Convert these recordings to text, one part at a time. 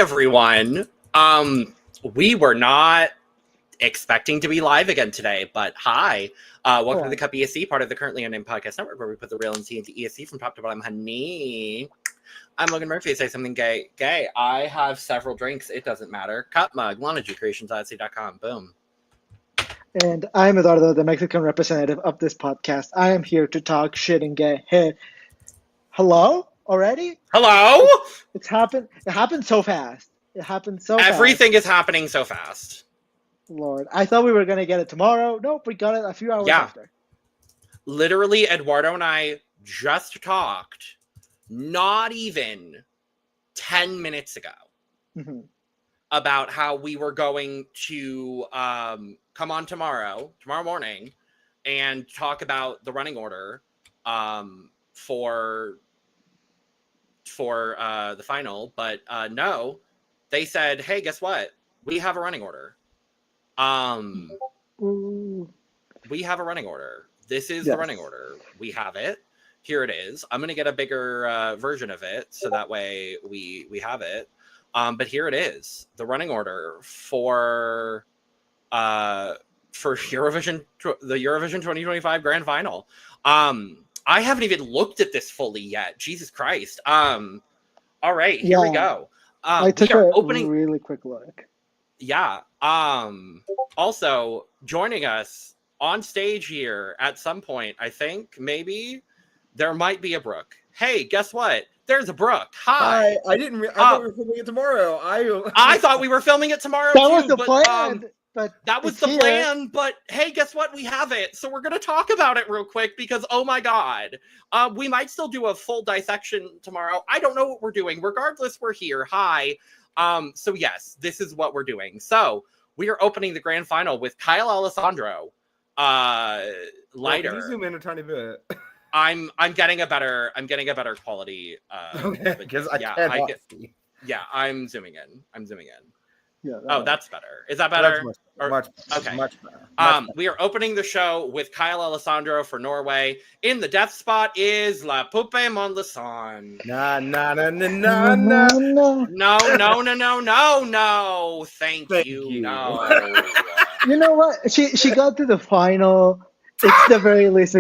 everyone. We were not expecting to be live again today, but hi. Welcome to the CUP ESC, part of the Currently Unnamed Podcast Network, where we put the real and tea into ESC from top to bottom, honey. I'm Logan Murphy. Say something gay. Gay. I have several drinks. It doesn't matter. Cup mug. LonaGCreations.com. Boom. And I'm Eduardo, the Mexican representative of this podcast. I am here to talk shit and get hit. Hello? Already? Hello? It's happened. It happened so fast. Everything is happening so fast. Lord, I thought we were going to get it tomorrow. Nope, we got it a few hours after. Literally, Eduardo and I just talked not even 10 minutes ago about how we were going to come on tomorrow morning, and talk about the running order for the final. But no, they said, hey, guess what? We have a running order. We have a running order. This is the running order. We have it. Here it is. I'm going to get a bigger version of it, so that way we have it. But here it is. The running order for Eurovision, the Eurovision 2025 grand final. I haven't even looked at this fully yet. Jesus Christ. All right, here we go. I took a really quick look. Yeah. Also joining us on stage here at some point, I think maybe there might be a Brook. Hey, guess what? There's a Brook. Hi. I thought we were filming it tomorrow. I thought we were filming it tomorrow that too. Was the plan. But that was the plan, but hey, guess what? We have it. So we're going to talk about it real quick because, oh my God, we might still do a full dissection tomorrow. I don't know what we're doing. Regardless, we're here. Hi. So yes, this is what we're doing. So we are opening the grand final with Kyle Alessandro. Lighter. Can you zoom in a tiny bit? I'm getting a better quality. Okay, because I cannot see. Yeah, I'm zooming in. Yeah. That's better. Is that better? Much okay. Much better. We are opening the show with Kyle Alessandro for Norway. In the death spot is La Poupée Montluçon. Na na na na na na. No. Thank you. No. You know what? She got to the final. It's the very least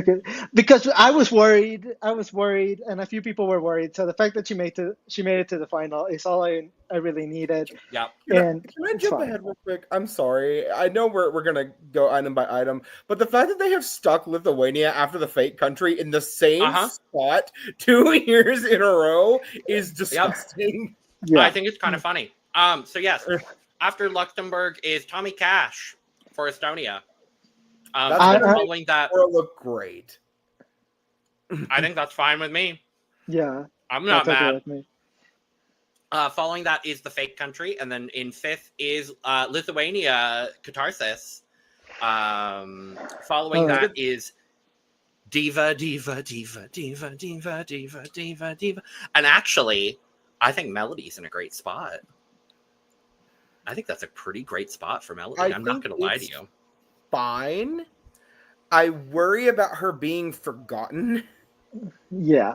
because I was worried, and a few people were worried. So the fact that she made it to the final is all I really needed. Yeah. And can I jump ahead real quick? I'm sorry. I know we're gonna go item by item, but the fact that they have stuck Lithuania after the fake country in the same spot 2 years in a row is disgusting. Yeah. I think it's kind of funny. So yes, after Luxembourg is Tommy Cash for Estonia. Following that, will look great. I think that's fine with me. Yeah, I'm not mad. With me. Following that is the fake country, and then in fifth is Lithuania Catharsis. Following that is Diva. And actually, I think Melody's in a great spot. I think that's a pretty great spot for Melody. I'm not going to lie to you. Fine. I worry about her being forgotten. Yeah.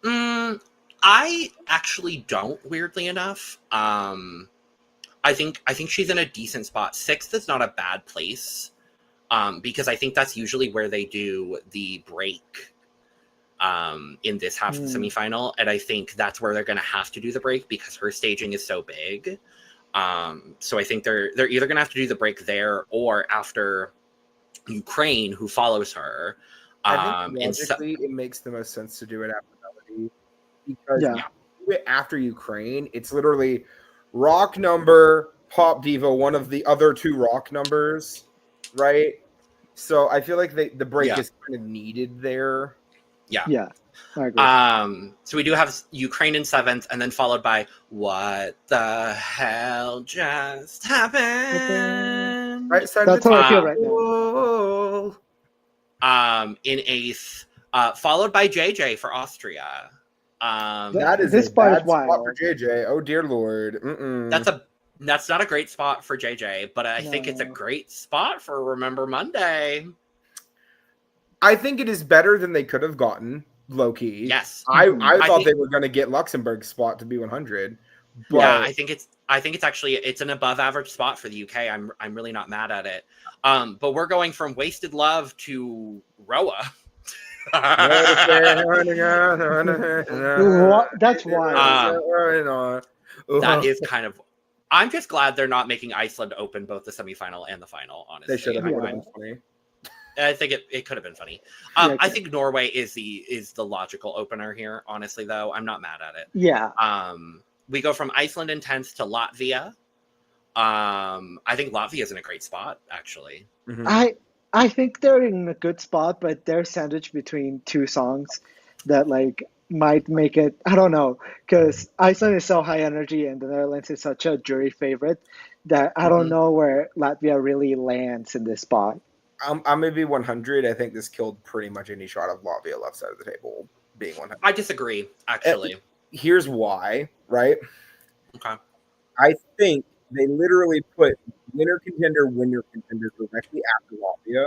I actually don't, weirdly enough. I think she's in a decent spot. Sixth is not a bad place. Because I think that's usually where they do the break in this half of the semifinal. And I think that's where they're gonna have to do the break because her staging is so big. So I think they're either going to have to do the break there or after Ukraine, who follows her. I think logically it makes the most sense to do it after Melody because if you do it after Ukraine, it's literally rock number, pop diva, one of the other two rock numbers, right? So I feel like the break is kind of needed there. Yeah. I agree. So we do have Ukraine in seventh, and then followed by What the Hell Just Happened? Right, so that's how I feel right now. In eighth, followed by JJ for Austria. That is this a bad spot for JJ. Oh dear Lord. That's not a great spot for JJ, but I think it's a great spot for Remember Monday. I think it is better than they could have gotten. Low key. Yes. I thought they were going to get Luxembourg's spot to be 100, But yeah, I think it's actually an above average spot for the UK. I'm really not mad at it. But we're going from Wasted Love to Roa. That's wild. That is kind of. I'm just glad they're not making Iceland open both the semifinal and the final. Honestly, They should have. Yeah. Funny. I think it could have been funny. I think Norway is the logical opener here. Honestly, though, I'm not mad at it. Yeah. We go from Iceland in 10th to Latvia. I think Latvia is in a great spot, actually. Mm-hmm. I think they're in a good spot, but they're sandwiched between two songs that like might make it. I don't know, because Iceland is so high energy and the Netherlands is such a jury favorite that I don't know where Latvia really lands in this spot. I'm maybe 100. I think this killed pretty much any shot of Latvia left side of the table being 100. I disagree, actually. Here's why, right? Okay. I think they literally put winner contender directly after Latvia.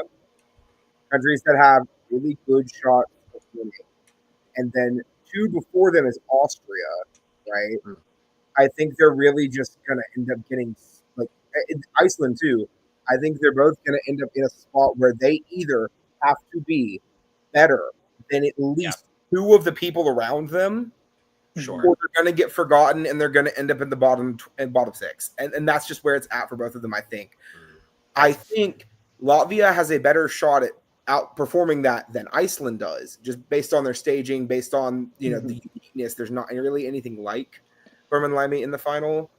Countries that have really good shots of winning. And then 2 before them is Austria, right? Mm. I think they're really just going to end up getting, like, Iceland too. I think they're both going to end up in a spot where they either have to be better than at least 2 of the people around them, sure, or they're going to get forgotten and they're going to end up in the bottom 6. And that's just where it's at for both of them, I think. I think Latvia has a better shot at outperforming that than Iceland does, just based on their staging, based on the uniqueness. There's not really anything like Berman Limey in the final.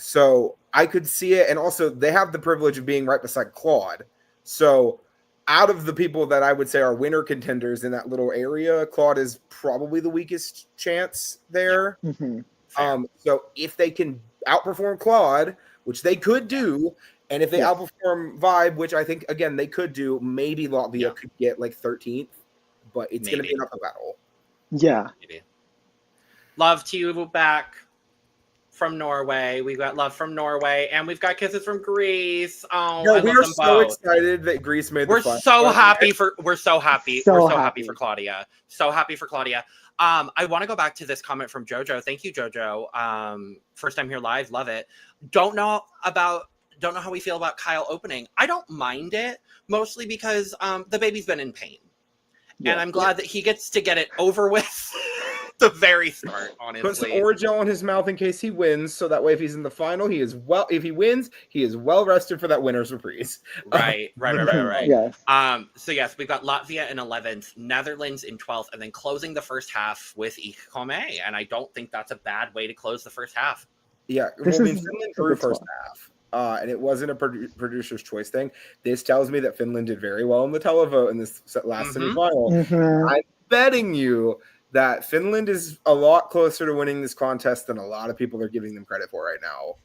So I could see it, and also they have the privilege of being right beside Claude. So out of the people that I would say are winner contenders in that little area, Claude is probably the weakest chance there. So if they can outperform Claude, which they could do, and if they outperform Vibe, which I think, again, they could do, maybe Latvia could get like 13th, but it's going to be an uphill battle. Yeah. Maybe. Love to you back from Norway. We've got love from Norway, and we've got kisses from Greece. Oh, no, we are so excited that Greece made the final. We're so happy for Claudia. So happy for Claudia. I want to go back to this comment from Jojo. Thank you, Jojo. First time here live, love it. Don't know how we feel about Kyle opening. I don't mind it, mostly because the baby's been in pain. Yeah. And I'm glad that he gets to get it over with the very start, honestly. Put some Orajel in his mouth in case he wins, so that way if he's in the final, if he wins, he is well rested for that winner's reprise. Right. Yes. So yes, we've got Latvia in 11th, Netherlands in 12th, and then closing the first half with Ich Komme. And I don't think that's a bad way to close the first half. Yeah, Finland drew first half. And it wasn't a producer's choice thing. This tells me that Finland did very well in the televote in this last semifinal. I'm betting you that Finland is a lot closer to winning this contest than a lot of people are giving them credit for right now.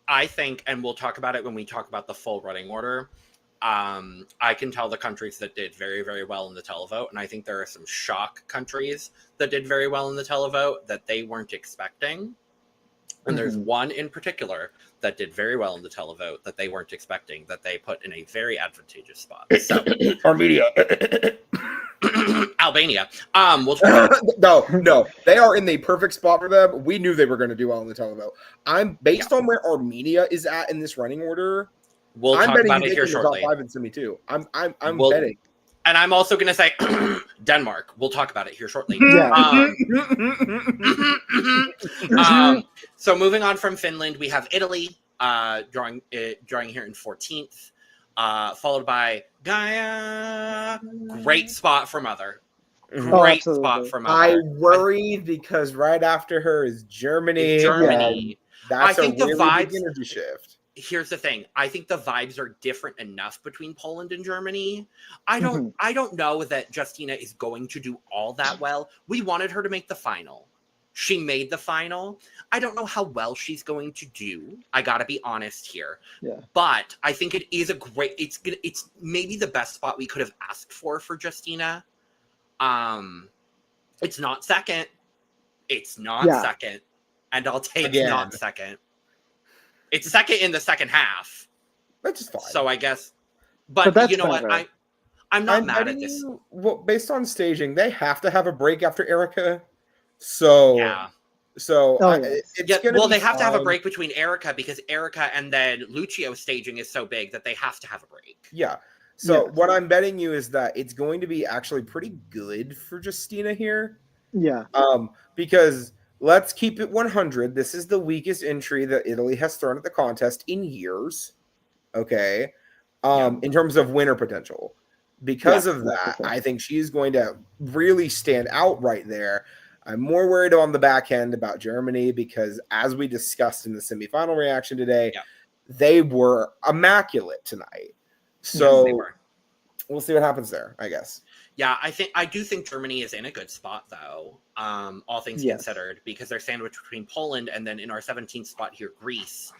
I think, and we'll talk about it when we talk about the full running order, I can tell the countries that did very, very well in the televote, and I think there are some shock countries that did very well in the televote that they weren't expecting. And there's one in particular that did very well in the televote that they weren't expecting, that they put in a very advantageous spot. So, Armenia. Albania. No, they are in the perfect spot for them. We knew they were going to do well in the televote. I'm based on where Armenia is at in this running order. We'll talk about it here shortly. Top 5 in semi too. I'm betting. And I'm also going to say Denmark. We'll talk about it here shortly. Yeah. So moving on from Finland, we have Italy drawing here in 14th, followed by Gaia. Great spot for Mother. Great spot for Mother. I worry because right after her is Germany. Yeah. That's I think a really vibes, big energy shift. Here's the thing. I think the vibes are different enough between Poland and Germany. I don't know that Justina is going to do all that well. We wanted her to make the final. She made the final. I don't know how well she's going to do. I got to be honest here. Yeah. But I think it is it's maybe the best spot we could have asked for Justina. It's not second. It's not second. And I'll take not second. It's second in the second half. That's just fine. So I guess, but you know what? I'm not mad at this. Well, based on staging, they have to have a break after Erica. So yeah, So it's well, they have to have a break between Erica because Erica and then Lucio staging is so big that they have to have a break. Yeah. So what I'm betting you is that it's going to be actually pretty good for Justina here. Yeah. Because let's keep it 100. This is the weakest entry that Italy has thrown at the contest in years. Okay. In terms of winner potential. Because of that, I think she's going to really stand out right there. I'm more worried on the back end about Germany because, as we discussed in the semifinal reaction today, they were immaculate tonight. So we'll see what happens there, I guess. Yeah, I do think Germany is in a good spot though, all things considered, because they're sandwiched between Poland and then in our 17th spot here, Greece.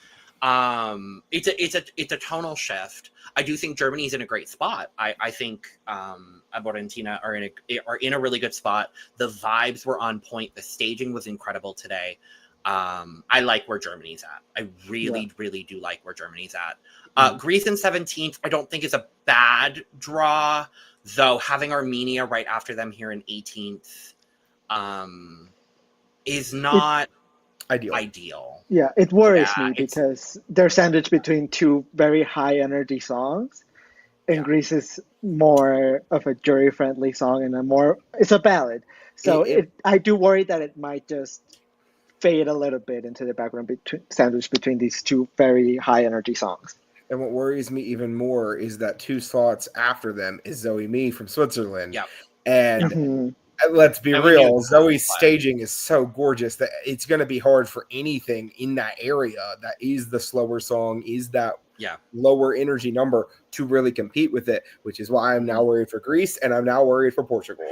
It's a tonal shift. I do think Germany's in a great spot. I think Argentina are in a really good spot. The vibes were on point. The staging was incredible today. I like where Germany's at. I really do like where Germany's at. Greece in 17th, I don't think is a bad draw, though having Armenia right after them here in 18th is not ideal. Yeah, it worries me because they're sandwiched between two very high energy songs, and Greece is more of a jury friendly song and it's a ballad. So I do worry that it might just fade a little bit into the background sandwiched between these two very high energy songs. And what worries me even more is that 2 slots after them is Zoe Me from Switzerland. Yeah. And let's be real, Zoe's staging is so gorgeous that it's going to be hard for anything in that area that is the slower song, is that lower energy number to really compete with it, which is why I'm now worried for Greece and I'm now worried for Portugal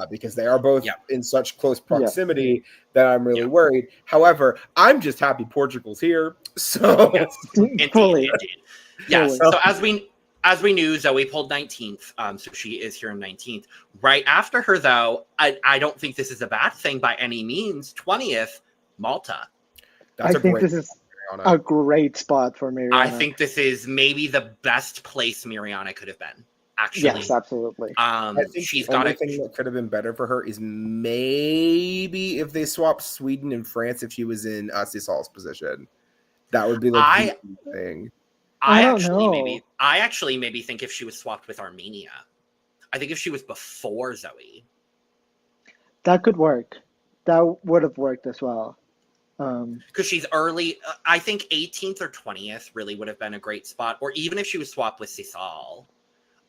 because they are both in such close proximity that I'm really worried. However, I'm just happy Portugal's here. So Fully. Yes. So as we knew, Zoe pulled 19th, so she is here in 19th. Right after her, though, I don't think this is a bad thing by any means. 20th, Malta. I think this is a great spot for Mirjana. I think this is maybe the best place Mirjana could have been, actually. Yes, absolutely. I think she's got a thing that could have been better for her is maybe if they swapped Sweden and France if she was in Sisal's position. That would be like the thing. I actually maybe think if she was swapped with Armenia. I think if she was before Zoe. That could work. That would have worked as well. Because she's early. I think 18th or 20th really would have been a great spot. Or even if she was swapped with Sisal.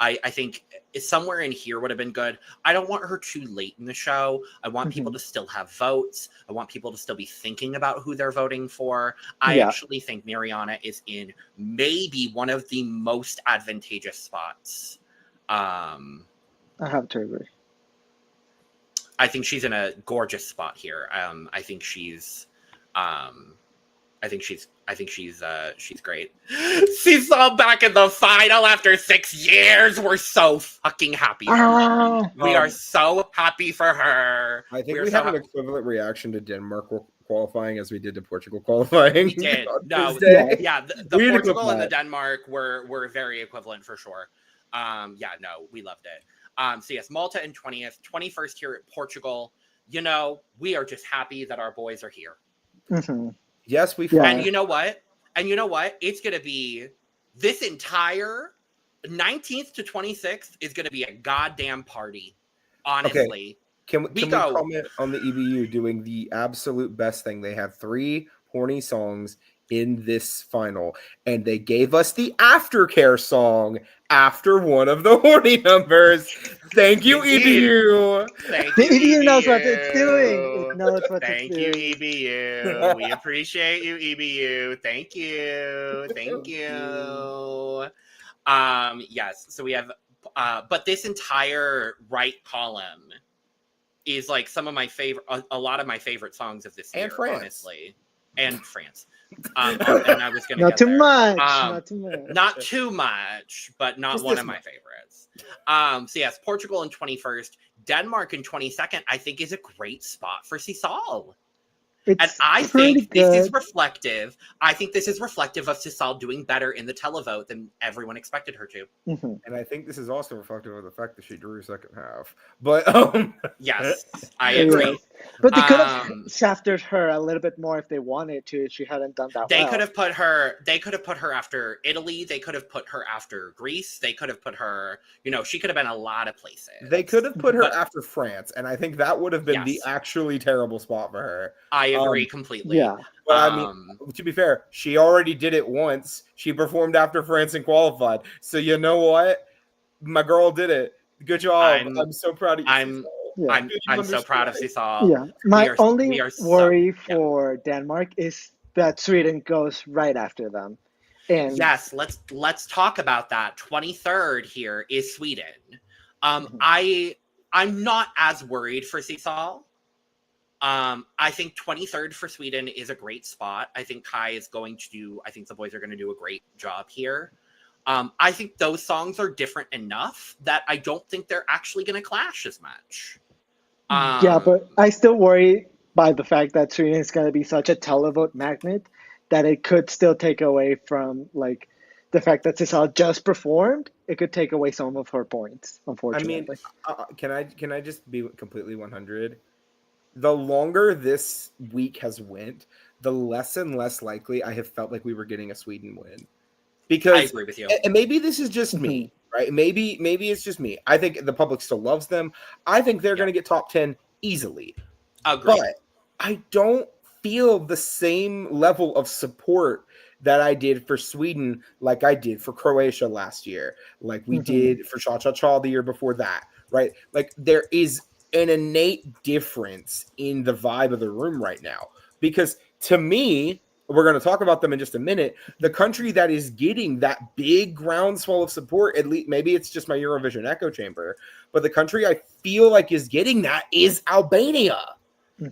I think somewhere in here would have been good. I don't want her too late in the show. I want people to still have votes. I want people to still be thinking about who they're voting for. I actually think Mirjana is in maybe one of the most advantageous spots. I have to agree. I think she's in a gorgeous spot here. I think she's great. She's all back in the final after 6 years. We're so fucking happy for her. We are so happy for her. I think we have an equivalent reaction to Denmark qualifying as we did to Portugal qualifying. We did. No, the Portugal and the Denmark were very equivalent for sure. We loved it. So yes, Malta in 20th, 21st here at Portugal. We are just happy that our boys are here. Mm-hmm. Yes, we. And you know what? It's going to be this entire 19th to 26th is going to be a goddamn party. Honestly, can we comment on the EBU doing the absolute best thing? They have 3 horny songs in this final, and they gave us the aftercare song after one of the horny numbers. Thank you, EBU. The EBU knows what it's doing. It knows what it's doing. Thank you, EBU. We appreciate you, EBU. Thank you. Yes. So we have, but this entire right column is like some of my favorite, a lot of my favorite songs of this year, honestly, and France. And I was going to not too much, but not just one of my favorites. So yes, Portugal in 21st, Denmark in 22nd, I think is a great spot for Sisal. And I think this is reflective. I think this is reflective of Sisal doing better in the televote than everyone expected her to. Mm-hmm. And I think this is also reflective of the fact that she drew second half. But yes, I agree. But they could have shafted her a little bit more if they wanted to. If she hadn't done that They well. could have put her. They could have put her after Italy. They could have put her after Greece. They could have put her. She could have been a lot of places. They could have put her after France, and I think that would have been the actually terrible spot for her. I agree completely. Yeah. But I mean, to be fair, she already did it once. She performed after France and qualified. So you know what? My girl did it. Good job. I'm so proud of you. I'm so proud of Seesaw. Yeah. My only worry for Denmark is that Sweden goes right after them. And yes, let's talk about that. 23rd here is Sweden. I'm not as worried for Seesaw. I think 23rd for Sweden is a great spot. I think Kai is going to do. I think the boys are going to do a great job here. I think those songs are different enough that I don't think they're actually going to clash as much. Yeah, but I still worry by the fact that Sweden is going to be such a televote magnet that it could still take away from the fact that Sisal just performed. It could take away some of her points, unfortunately. I mean, can I just be completely 100? The longer this week has went, the less and less likely I have felt like we were getting a Sweden win. Because I agree with you. And maybe this is just me, right? Maybe it's just me. I think the public still loves them. I think they're going to get top 10 easily. Agreed. But I don't feel the same level of support that I did for Sweden like I did for Croatia last year, like we did for Cha Cha Cha the year before that, right? Like there is an innate difference in the vibe of the room right now. Because to me, we're going to talk about them in just a minute. The country that is getting that big groundswell of support, at least maybe it's just my Eurovision echo chamber, but the country I feel like is getting that is Albania.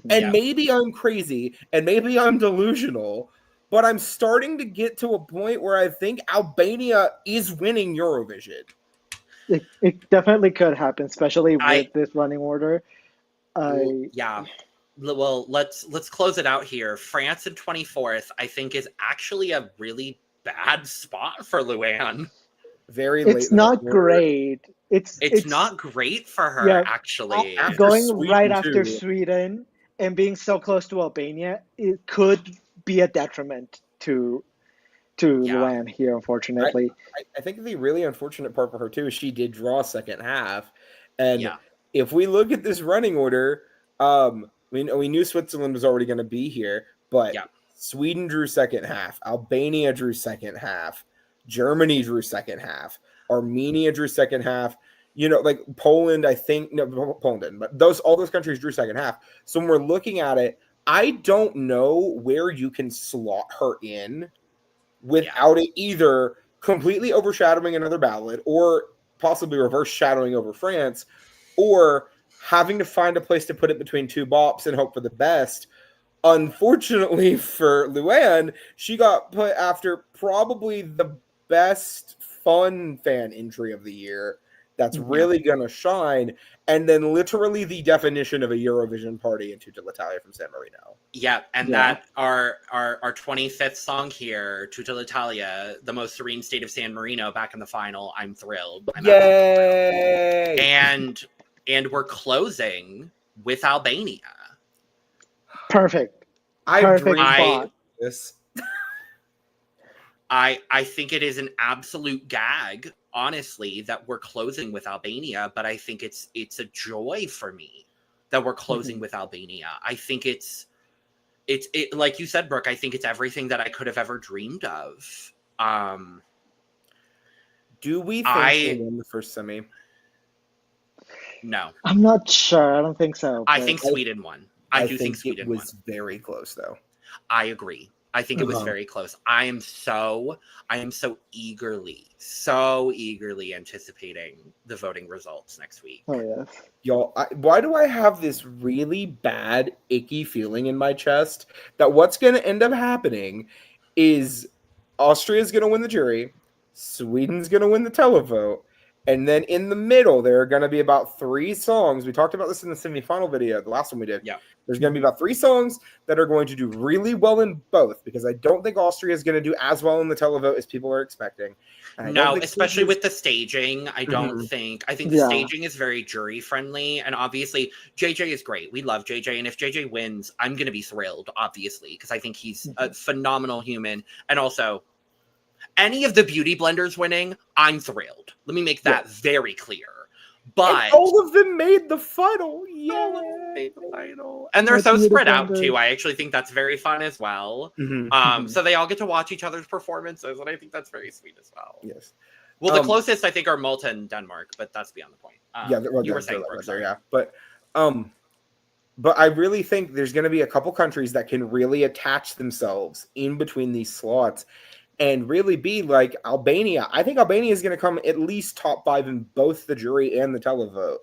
And maybe I'm crazy and maybe I'm delusional, but I'm starting to get to a point where I think Albania is winning Eurovision. It definitely could happen, especially with this running order. Well, let's close it out here. France in 24th, I think, is actually a really bad spot for Luann. Very late. It's not great. It's not great for her, actually. Going right after Sweden and being so close to Albania, it could be a detriment to Luann here, unfortunately. I think the really unfortunate part for her, too, is she did draw second half. And if we look at this running order, we knew Switzerland was already going to be here, but Sweden drew second half. Albania drew second half. Germany drew second half. Armenia drew second half. Poland, I think, no, Poland didn't, but all those countries drew second half. So when we're looking at it, I don't know where you can slot her in without it either completely overshadowing another ballad or possibly reverse shadowing over France, or having to find a place to put it between two bops and hope for the best. Unfortunately for Luann, she got put after probably the best fun fan entry of the year that's really going to shine, and then literally the definition of a Eurovision party in Tutta l'Italia from San Marino. That our 25th song here, Tutta l'Italia, the most serene state of San Marino back in the final. I'm thrilled. Yay! And we're closing with Albania. Perfect. Perfect spot. I think it is an absolute gag, honestly, that we're closing with Albania, but I think it's a joy for me that we're closing with Albania. I think it's like you said, Brooke, I think it's everything that I could have ever dreamed of. Do we think they win the first semi? No. I'm not sure. I don't think so. I think Sweden won. I do think Sweden won. It was very close, though. I agree. I think it was very close. I am so eagerly anticipating the voting results next week. Oh, yeah. Y'all, why do I have this really bad, icky feeling in my chest that what's going to end up happening is Austria's going to win the jury, Sweden's going to win the televote, And then in the middle, there are going to be about 3 songs. We talked about this in the semifinal video, the last one we did. Yeah. There's going to be about 3 songs that are going to do really well in both, because I don't think Austria is going to do as well in the televote as people are expecting. No, especially with the staging. I don't Mhm. think. I think the staging is very jury friendly, and obviously JJ is great. We love JJ, and if JJ wins, I'm going to be thrilled, obviously, because I think he's a phenomenal human. And also, any of the beauty blenders winning, I'm thrilled. Let me make that very clear. But and all of them made the final. And they're so spread out too. I actually think that's very fun as well. So they all get to watch each other's performances, and I think that's very sweet as well. Yes. Well, the closest I think are Malta and Denmark, but that's beyond the point. You were saying Brook, sorry. Yeah, but I really think there's going to be a couple countries that can really attach themselves in between these slots and really be like Albania. I think Albania is going to come at least top 5 in both the jury and the televote.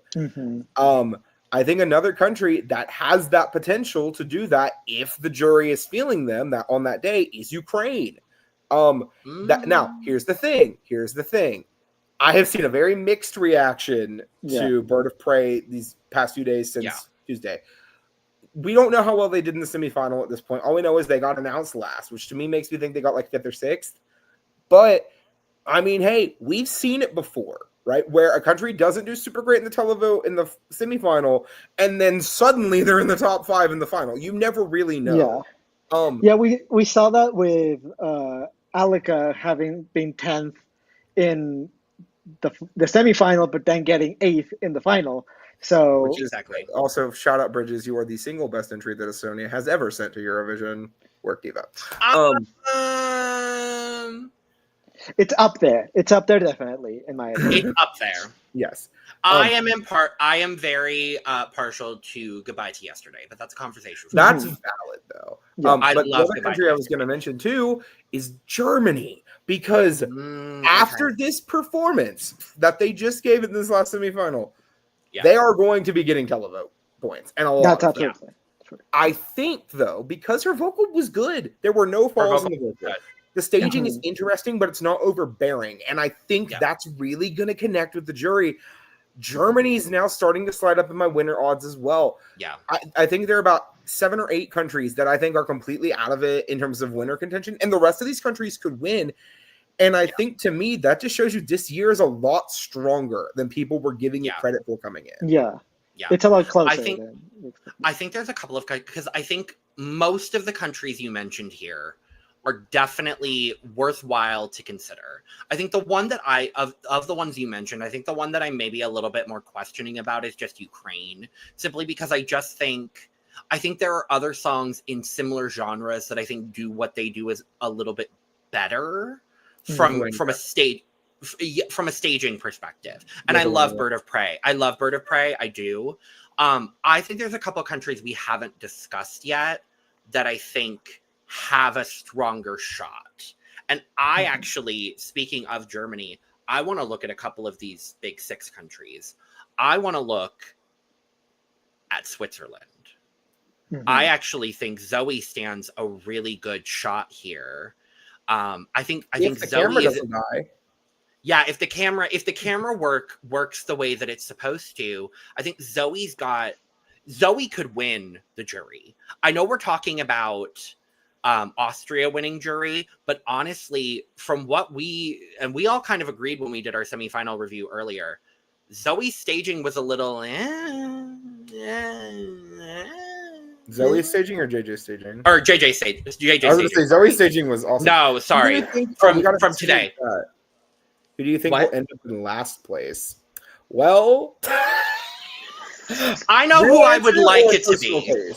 I think another country that has that potential to do that, if the jury is feeling them that on that day, is Ukraine. Now, here's the thing. I have seen a very mixed reaction to Bird of Prey these past few days since Tuesday. We don't know how well they did in the semifinal at this point. All we know is they got announced last, which to me makes me think they got like 5th or 6th. But, I mean, hey, we've seen it before, right? Where a country doesn't do super great in the televote in the semifinal, and then suddenly they're in the top 5 in the final. You never really know. We saw that with Alika having been 10th in the semifinal, but then getting 8th in the final. So which is also, shout out Bridges, you are the single best entry that Estonia has ever sent to Eurovision. Work diva. It's up there. It's up there definitely, in my opinion. It's up there. Yes. I am very partial to Goodbye to Yesterday, but that's a conversation. That's valid though. I but love the other country I was going to mention too is Germany, because after this performance that they just gave in this last semifinal, they are going to be getting televote points and a lot. That's absolutely. I think though, because her vocal was good, there were no falls in the vocal. The staging is interesting, but it's not overbearing, and I think that's really going to connect with the jury. Germany is now starting to slide up in my winner odds as well. Yeah, I think there are about 7 or 8 countries that I think are completely out of it in terms of winner contention, and the rest of these countries could win. And I think, to me, that just shows you this year is a lot stronger than people were giving it credit for coming in. Yeah. It's a lot closer. I think there's a couple of, because I think most of the countries you mentioned here are definitely worthwhile to consider. I think the one that of the ones you mentioned, I think the one that I'm maybe a little bit more questioning about is just Ukraine, simply because I think there are other songs in similar genres that I think do what they do is a little bit better from a staging perspective. And I love Bird of Prey. I do. I think there's a couple countries we haven't discussed yet that I think have a stronger shot. And I actually, speaking of Germany, I want to look at a couple of these big 6 countries. I want to look at Switzerland. I actually think Zoe stands a really good shot here. I think Zoe is. Yeah, if the camera works the way that it's supposed to, I think Zoe could win the jury. I know we're talking about Austria winning jury, but honestly, from what we all kind of agreed when we did our semifinal review earlier, Zoe's staging was a little Zoe's staging or JJ's staging? Or JJ's staging. I was going to say Zoe's staging was awesome. No, sorry. From today. Who do you think will end up in last place? Well, I know who I would like it to be.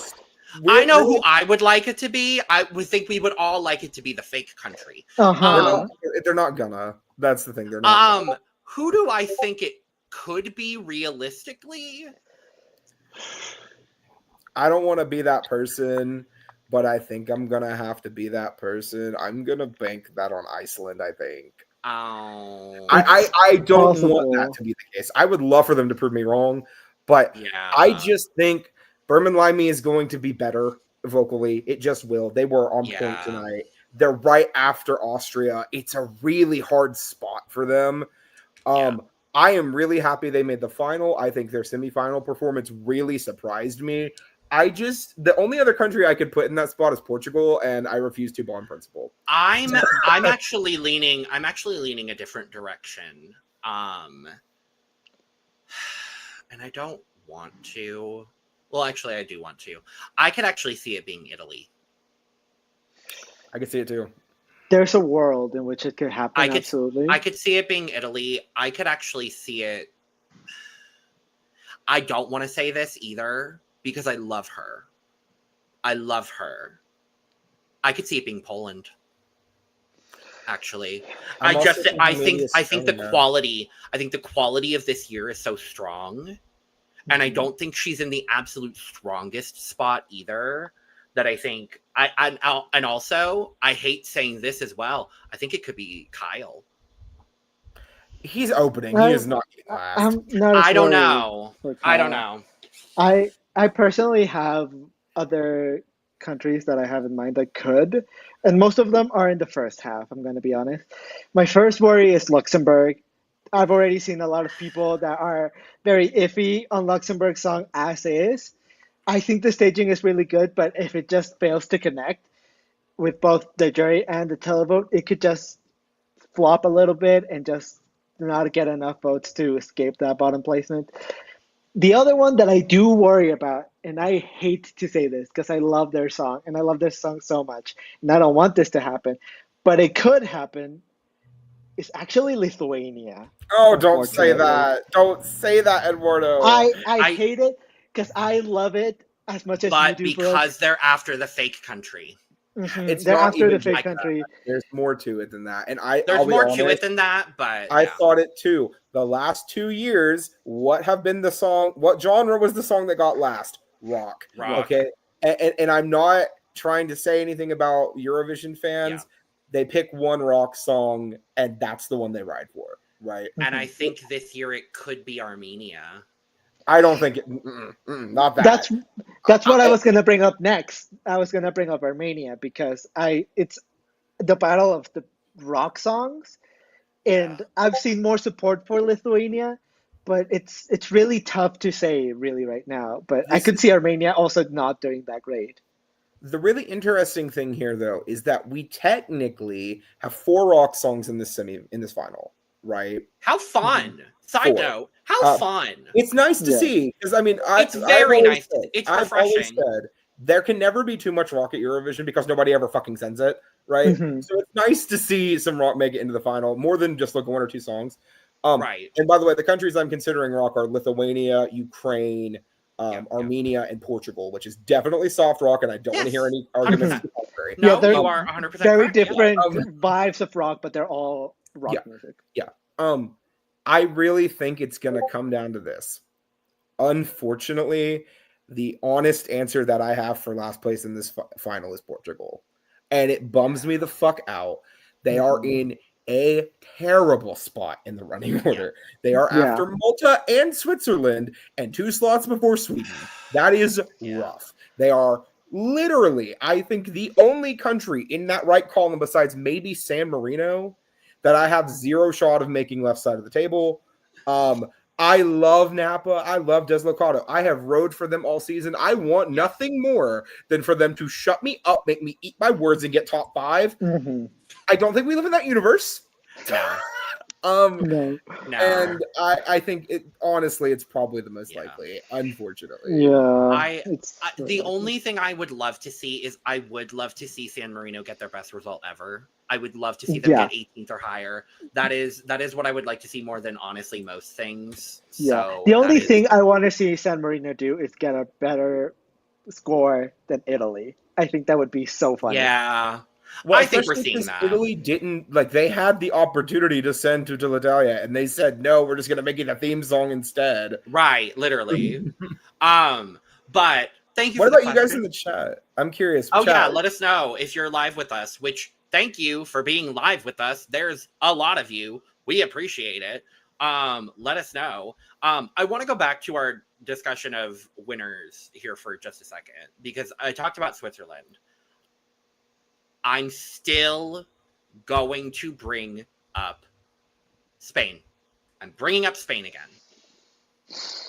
I know who I would like it to be. I would think we would all like it to be the fake country. They're not gonna. That's the thing. They're not. Who do I think it could be realistically? I don't want to be that person, but I think I'm gonna have to be that person. I'm gonna bank that on Iceland, I think. Oh, I don't want that to be the case. I would love for them to prove me wrong, but I just think Berman Limey is going to be better vocally. It just will. They were on point tonight. They're right after Austria. It's a really hard spot for them. I am really happy they made the final. I think their semifinal performance really surprised me. The only other country I could put in that spot is Portugal, and I refuse to on principle. I'm actually leaning a different direction. And I don't want to. Well, actually, I do want to. I could actually see it being Italy. I could see it too. There's a world in which it could happen. Absolutely. I could see it being Italy. I could actually see it. I don't want to say this either because I love her. I could see it being Poland. Actually, I think the quality of this year is so strong, and I don't think she's in the absolute strongest spot either. That I think and also I hate saying this as well. I think it could be Kyle. He's opening. He is not. I'm not. I don't know. I don't know. I personally have other countries that I have in mind that could, and most of them are in the first half. I'm going to be honest. My first worry is Luxembourg. I've already seen a lot of people that are very iffy on Luxembourg's song as is. I think the staging is really good, but if it just fails to connect with both the jury and the televote, it could just flop a little bit and just not get enough votes to escape that bottom placement. The other one that I do worry about, and I hate to say this because I love their song and I love their song so much, and I don't want this to happen, but it could happen, is actually Lithuania. Oh, don't say that. Don't say that, Eduardo. I hate it. Because I love it as much as you do. But because they're after the fake country. Mm-hmm. It's they're not after even the fake like country. That. There's more to it than that. And there's more to it than that, but I thought it too. The last 2 years, what genre was the song that got last? Rock. Okay. And I'm not trying to say anything about Eurovision fans. Yeah. They pick one rock song and that's the one they ride for. Right. And I think this year it could be Armenia. I don't think not that. That's what I was going to bring up next. I was going to bring up Armenia because it's the battle of the rock songs, and I've seen more support for Lithuania, but it's really tough to say really right now. But I could see Armenia also not doing that great. The really interesting thing here, though, is that we technically have 4 rock songs in this final, right? How fun! Side note, how fun! It's nice to see because it's very nice. It's refreshing. I've always said there can never be too much rock at Eurovision because nobody ever fucking sends it, right? Mm-hmm. So it's nice to see some rock make it into the final, more than just like 1 or 2 songs. Right. And by the way, the countries I'm considering rock are Lithuania, Ukraine, Armenia, and Portugal, which is definitely soft rock, and I don't want to hear any arguments. No, you are 100% very different vibes of rock, but they're all rock music. Yeah. I really think it's going to come down to this. Unfortunately, the honest answer that I have for last place in this final is Portugal. And it bums me the fuck out. They are in a terrible spot in the running order. They are after Malta and Switzerland and 2 slots before Sweden. That is rough. They are literally, I think, the only country in that right column besides maybe San Marino that I have 0 shot of making left side of the table. I love Napa. I love Deslocato. I have rode for them all season. I want nothing more than for them to shut me up, make me eat my words, and get top 5. Mm-hmm. I don't think we live in that universe. No. And I think honestly, it's probably the most likely, unfortunately. Yeah. The only thing I would love to see is I would love to see San Marino get their best result ever. I would love to see them get 18th or higher. That is what I would like to see more than honestly most things. Yeah. So the only thing I want to see San Marino do is get a better score than Italy. I think that would be so funny. Yeah. Well, I think we're seeing that. Italy didn't they had the opportunity to send to Italia, and they said no. We're just going to make it a theme song instead. Right, literally. But thank you. What about you guys in the chat? I'm curious. Oh yeah, let us know if you're live with us. Which thank you for being live with us. There's a lot of you. We appreciate it. Let us know. I want to go back to our discussion of winners here for just a second because I talked about Switzerland. I'm still going to bring up Spain I'm bringing up Spain again.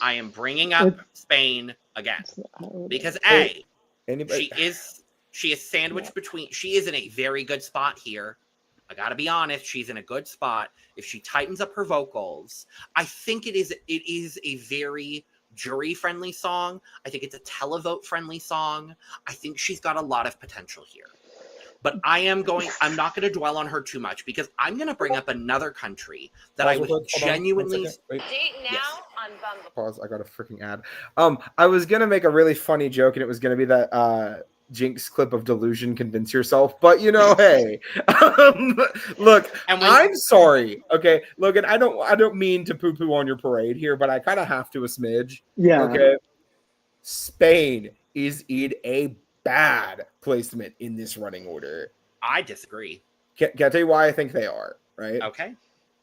I am bringing up Spain again because she is sandwiched between. She is in a very good spot here. I gotta be honest, she's in a good spot. If she tightens up her vocals, I think it is a very jury-friendly song. I think it's a televote-friendly song. I think she's got a lot of potential here. But I'm not going to dwell on her too much because I'm going to bring up another country that I would genuinely... Date now on Bumble. Pause, I got a freaking ad. I was going to make a really funny joke, and it was going to be that Jinx clip of Delusion, Convince Yourself. But, hey. Look, I'm sorry. Okay, Logan, I don't mean to poo-poo on your parade here, but I kind of have to a smidge. Yeah. Okay? Spain is in a bad placement in this running order. I disagree. Can I tell you why I think they are, right? Okay.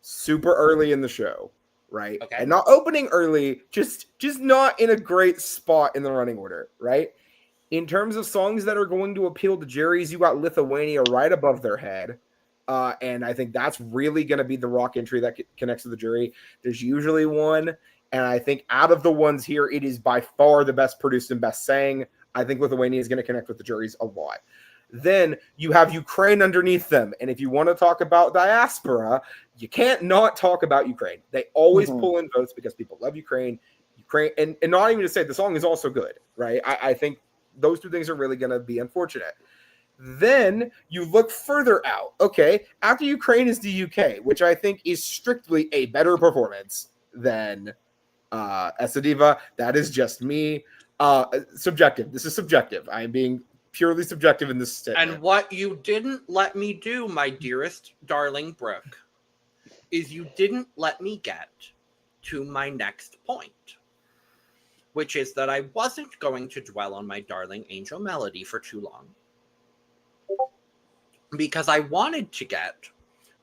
Super early in the show, right? Okay. And not opening early, just not in a great spot in the running order, right? In terms of songs that are going to appeal to juries, you got Lithuania right above their head. And I think that's really going to be the rock entry that connects to the jury. There's usually one. And I think out of the ones here, it is by far the best produced and best sang. I think Lithuania is going to connect with the juries a lot. Then you have Ukraine underneath them. And if you want to talk about diaspora, you can't not talk about Ukraine. They always pull in votes because people love Ukraine. And not even to say the song is also good, right? I think those two things are really going to be unfortunate. Then you look further out. Okay, after Ukraine is the UK, which I think is strictly a better performance than Essa Diva. That is just me. Subjective. This is subjective. I am being purely subjective in this statement. And what you didn't let me do, my dearest darling Brook, is you didn't let me get to my next point, which is that I wasn't going to dwell on my darling Angel Melody for too long, because I wanted to get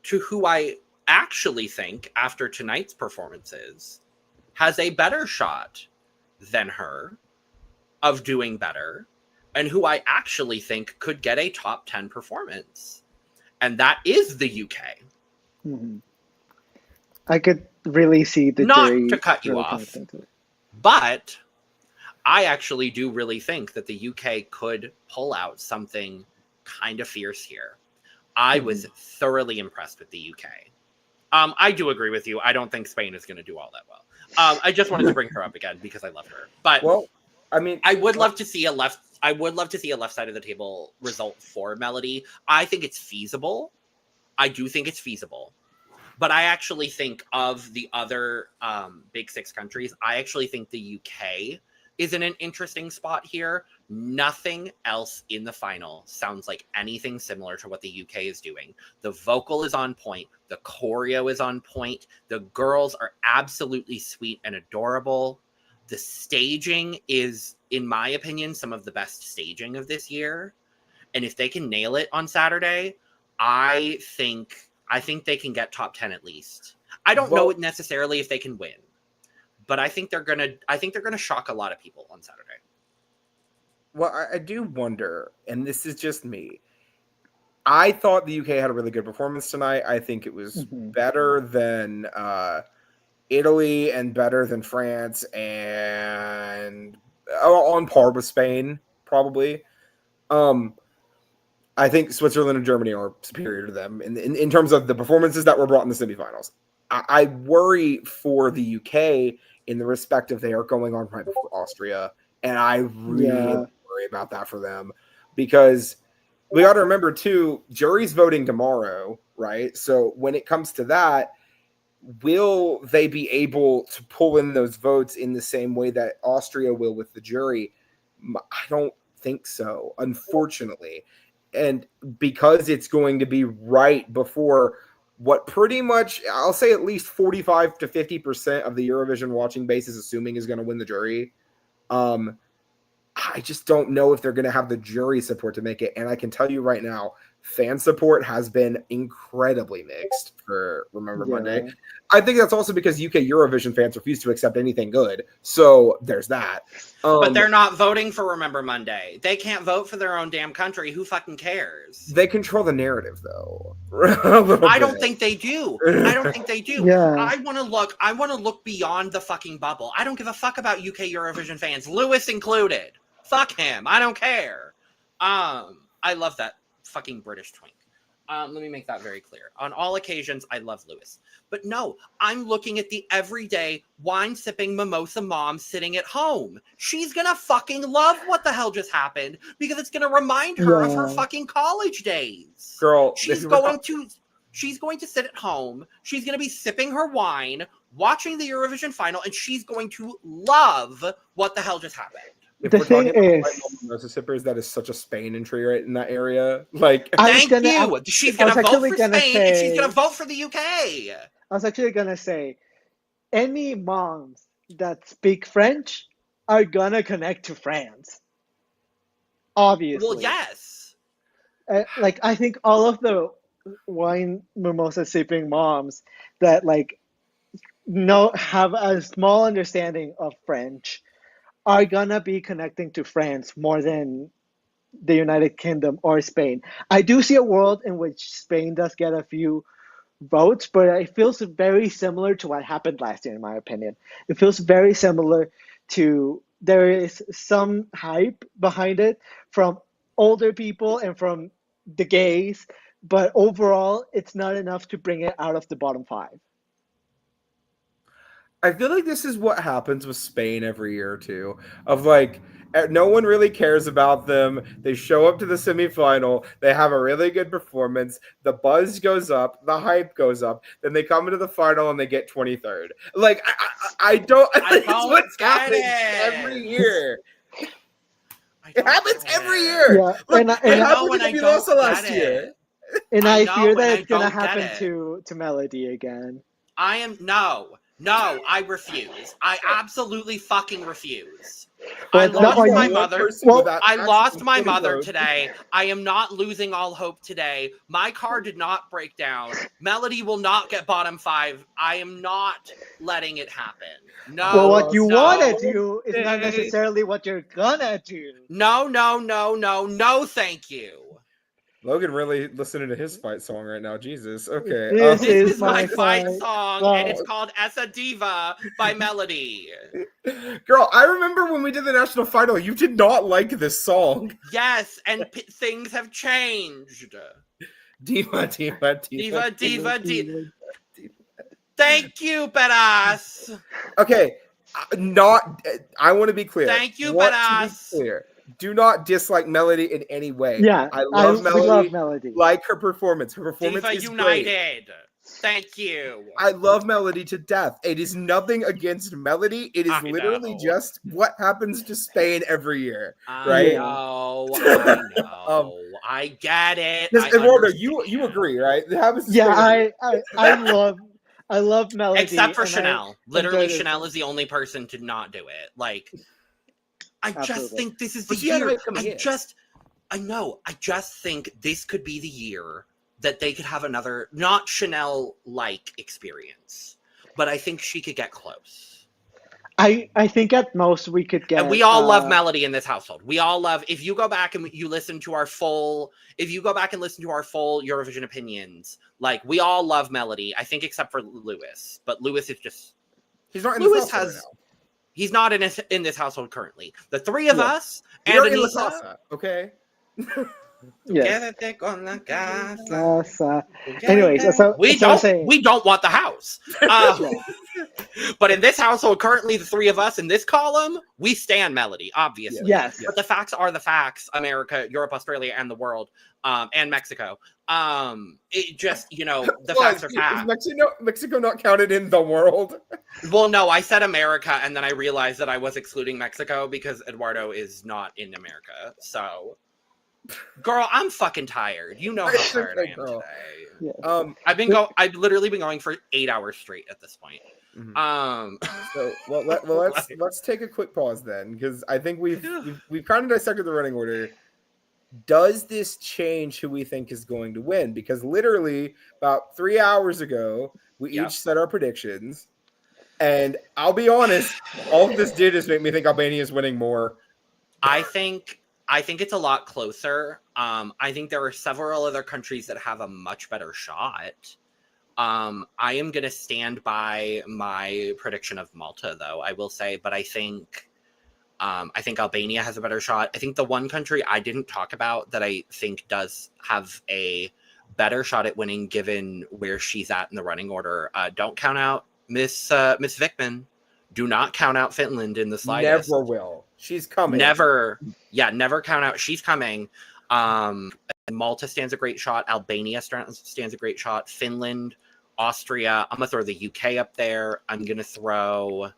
to who I actually think, after tonight's performances, has a better shot than her of doing better, and who I actually think could get a top 10 performance. And that is the UK. Mm-hmm. I could really see the Not jury to cut you really off, but I actually do really think that the UK could pull out something kind of fierce here. I was thoroughly impressed with the UK. I do agree with you. I don't think Spain is going to do all that well. I just wanted to bring her up again because I love her. But I would love to see a left side of the table result for Melody. I think it's feasible. I do think it's feasible. But I actually think of the other big six countries, I actually think the UK is in an interesting spot here. Nothing else in the final sounds like anything similar to what the UK is doing. The vocal is on point. The choreo is on point. The girls are absolutely sweet and adorable. The staging is, in my opinion, some of the best staging of this year. And if they can nail it on Saturday, I think they can get top 10 at least. I don't know necessarily if they can win, but I think they're gonna shock a lot of people on Saturday. Well, I do wonder, and this is just me. I thought the UK had a really good performance tonight. I think it was better than Italy and better than France and on par with Spain, probably. I think Switzerland and Germany are superior to them in terms of the performances that were brought in the semifinals. I worry for the UK in the respect of they are going on right before Austria, and I really worry about that for them because we got to remember too, jury's voting tomorrow, right? So when it comes to that, will they be able to pull in those votes in the same way that Austria will with the jury? I don't think so, unfortunately. And because it's going to be right before what pretty much, I'll say at least 45 to 50% of the Eurovision watching base is assuming is going to win the jury. I just don't know if they're going to have the jury support to make it. And I can tell you right now, fan support has been incredibly mixed for Remember Monday. I think that's also because UK Eurovision fans refuse to accept anything good. So there's that. But they're not voting for Remember Monday. They can't vote for their own damn country. Who fucking cares? They control the narrative, though. I don't think they do. I don't think they do. Yeah. I want to look beyond the fucking bubble. I don't give a fuck about UK Eurovision fans, Lewis included. Fuck him. I don't care. I love that fucking British twink. Let me make that very clear. On all occasions, I love Lewis. But no, I'm looking at the everyday wine-sipping mimosa mom sitting at home. She's gonna fucking love what the hell just happened because it's gonna remind her of her fucking college days. Girl, she's going to sit at home. She's gonna be sipping her wine, watching the Eurovision final, and she's going to love what the hell just happened. If The we're thing talking is, about mimosa sippers, that is such a Spain entry right in that area. Like, Thank you. She's gonna vote for Spain, and she's gonna vote for the UK. I was actually gonna say, any moms that speak French are gonna connect to France. Obviously. Well, yes. Like, I think all of the wine mimosa sipping moms that have a small understanding of French are gonna be connecting to France more than the United Kingdom or Spain. I do see a world in which Spain does get a few votes, but it feels very similar to what happened last year, in my opinion. It feels very similar to, there is some hype behind it from older people and from the gays, but overall, it's not enough to bring it out of the bottom 5. I feel like this is what happens with Spain every year too. Of like, no one really cares about them. They show up to the semifinal. They have a really good performance. The buzz goes up. The hype goes up. Then they come into the final and they get 23rd. Like, I don't. That's what's happening every year. It happens every year. Yeah, Look, and it happened to Mimosa last year. And I fear that it's gonna happen to Melody again. No, I refuse. I absolutely fucking refuse. But I lost my mother. I lost my mother today. I am not losing all hope today. My car did not break down. Melody will not get bottom 5. I am not letting it happen. No. Well, what you want to do is not necessarily what you're gonna do. No, thank you. Logan really listening to his fight song right now. Jesus. Okay. This is my fight song, and it's called Essa Diva by Melody. Girl, I remember when we did the national final, you did not like this song. Yes, and things have changed. Diva. Thank you, Peras. Okay, I want to be clear. Thank you, Peras. Do not dislike Melody in any way. Yeah, I love Melody. Like her performance. Her performance Diva is United. Great. Thank you. I love Melody to death. It is nothing against Melody. It is literally just what happens to Spain every year. Right? I know. I get it. Eduardo, you agree, right? It happens to Yeah, Spain. I love Melody. Except for Chanel. Literally, Chanel is the only person to not do it. Like, I just think this is the year. I just think this could be the year that they could have another, not Chanel-like experience, but I think she could get close. I think at most we could get. And we all love Melody in this household. We all love. If you go back and you listen to our full, Eurovision opinions, like, we all love Melody. I think except for Lewis, but Lewis is just. He's not in this household right now. He's not in this household currently. The three of us and Anissa. Okay. Yes. Casa. Anyways, so we don't want the house. But in this household, currently the three of us in this column, we stand Melody, obviously. Yes. But the facts are the facts. America, Europe, Australia, and the world, and Mexico. It just, the facts are facts. Is Mexico not counted in the world? Well, no, I said America, and then I realized that I was excluding Mexico because Eduardo is not in America. So, girl, I'm fucking tired. You know how tired I am today. Yeah. I've literally been going for 8 hours straight at this point. Mm-hmm. Let's take a quick pause then, because I think we've kind of dissected the running order. does this change who we think is going to win? Because literally about 3 hours ago, we each set our predictions. And I'll be honest, all this did is make me think Albania is winning more. I think it's a lot closer. I think there are several other countries that have a much better shot. I am going to stand by my prediction of Malta, though, I will say. But I think Albania has a better shot. I think the one country I didn't talk about that I think does have a better shot at winning, given where she's at in the running order. Don't count out Miss Vikman. Do not count out Finland in the slightest. Never will. She's coming. Never count out. She's coming. Malta stands a great shot. Albania stands a great shot. Finland, Austria. I'm gonna throw the UK up there. I'm gonna throw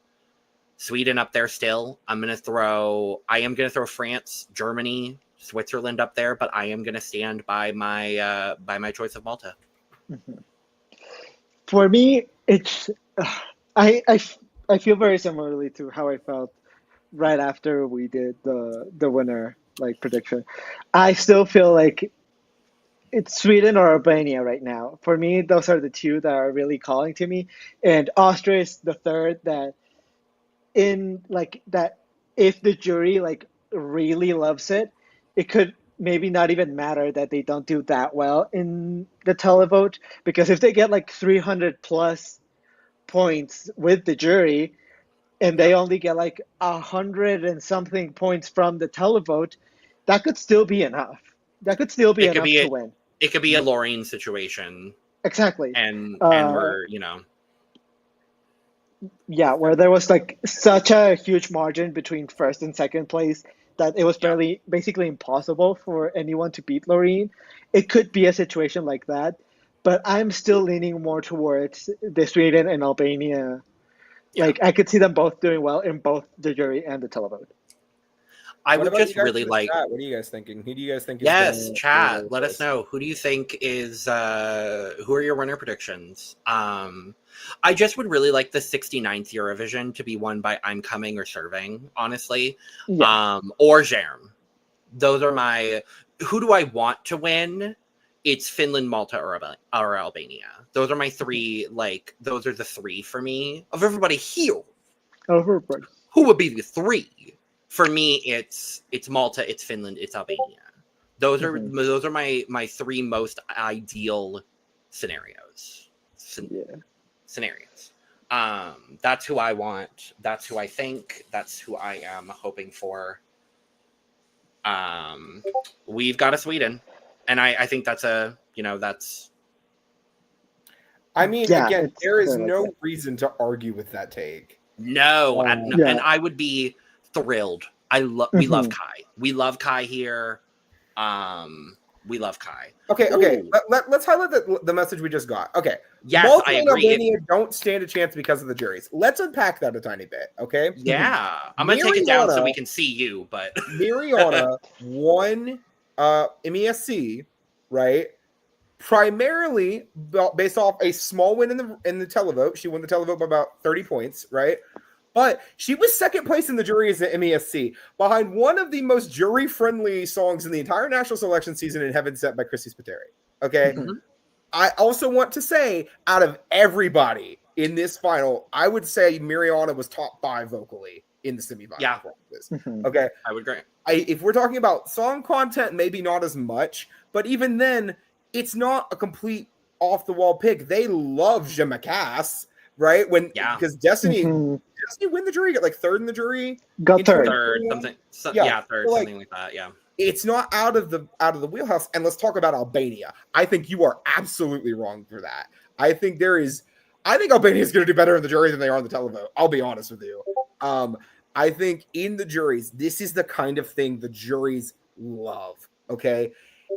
Sweden up there still. I am gonna throw France, Germany, Switzerland up there, but I am gonna stand by my choice of Malta. For me, it's I feel very similarly to how I felt right after we did the winner prediction. I still feel like it's Sweden or Albania right now. For me, those are the two that are really calling to me, and Austria is the third that if the jury really loves it, it could maybe not even matter that they don't do that well in the televote, because if they get 300 plus points with the jury and they only get 100 and something points from the televote, that could still be enough. That could still be enough to win. It could be a Lorraine situation. Exactly. And we're, yeah, where there was such a huge margin between first and second place that it was basically impossible for anyone to beat Lorraine. It could be a situation like that, but I'm still leaning more towards the Sweden and Albania. I could see them both doing well in both the jury and the televote. I would just really like. What are you guys thinking? Who do you guys think? Yes, chat. Let us know. Who do you think is? Who are your winner predictions? I just would really like the 69th Eurovision to be won by I'm Coming or Serving, honestly, or Germ. Those are my. Who do I want to win? It's Finland, Malta, or Albania. Those are my three. Those are the three for me of everybody here. Everybody. Who would be the three? For me, it's Malta, it's Finland, it's Albania. Those are my three most ideal scenarios. Scenarios. That's who I want. That's who I think. That's who I am hoping for. We've got a Sweden, and I think that's that's. I mean, again, there is no reason to argue with that take. No, and I would be thrilled. We love Kai. We love Kai here. We love Kai. Okay. Let's highlight the message we just got. Okay. Yes, Malta I and agree. Albania don't stand a chance because of the juries. Let's unpack that a tiny bit. Okay. Yeah, I'm gonna take it down so we can see you. But Miriana won MESC, right? Primarily based off a small win in the televote. She won the televote by about 30 points, right? But she was second place in the juries at MESC behind one of the most jury-friendly songs in the entire national selection season in Heaven Sent by Chrissy Spiteri. Okay? Mm-hmm. I also want to say, out of everybody in this final, I would say Miriana was top 5 vocally in the semifinal performances. Mm-hmm. Okay? I would agree. If we're talking about song content, maybe not as much, but even then, it's not a complete off-the-wall pick. They love Je Me Casse, right? Because Destiny win the jury, got third in the jury, got third, something, third, something like that. Yeah, it's not out of the wheelhouse. And let's talk about Albania. I think you are absolutely wrong for that. I think Albania is going to do better in the jury than they are in the televote. I'll be honest with you. I think in the juries, this is the kind of thing the juries love. Okay,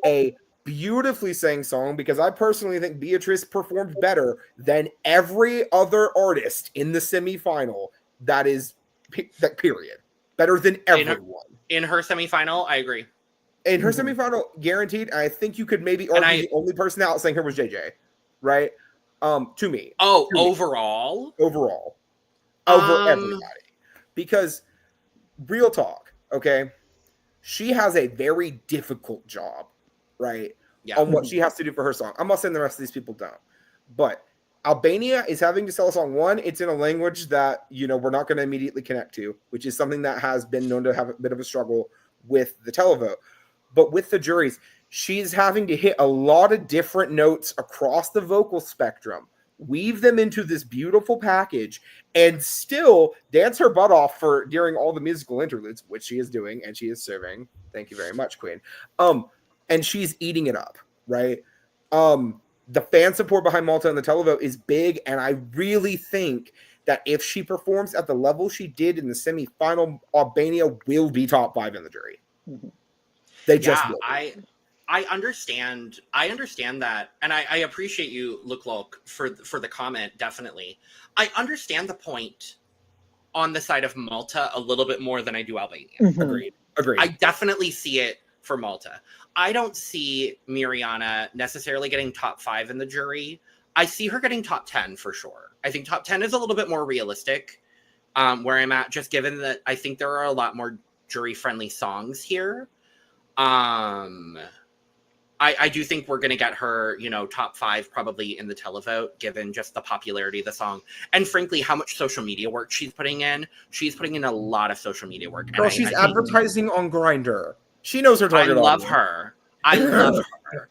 a beautifully sang song, because I personally think Beatrice performed better than every other artist in the semifinal. That period. Better than everyone. In her semifinal, I agree. In her semifinal, guaranteed. I think you could maybe argue the only person out saying her was JJ, right? To me. Oh, overall? Overall. Over everybody. Because, real talk, okay? she has a very difficult job, right? Yeah. On what she has to do for her song. I'm not saying the rest of these people don't, but Albania is having to sell a song. One, it's in a language that, we're not going to immediately connect to, which is something that has been known to have a bit of a struggle with the televote. But with the juries, she's having to hit a lot of different notes across the vocal spectrum, weave them into this beautiful package, and still dance her butt off during all the musical interludes, which she is doing, and she is serving. Thank you very much, Queen. And she's eating it up, right? The fan support behind Malta in the televote is big, and I really think that if she performs at the level she did in the semifinal, Albania will be top 5 in the jury. They just will. I understand that, and I appreciate you, Look, for the comment. Definitely, I understand the point on the side of Malta a little bit more than I do Albania. Agreed. I definitely see it for Malta. I don't see Mirjana necessarily getting top 5 in the jury. I see her getting top 10 for sure. I think top 10 is a little bit more realistic where I'm at, just given that I think there are a lot more jury-friendly songs here. I do think we're going to get her, top 5 probably in the televote, given just the popularity of the song. And frankly, how much social media work she's putting in. She's putting in a lot of social media work. Girl, she's advertising on Grindr. She knows her target audience. I love her.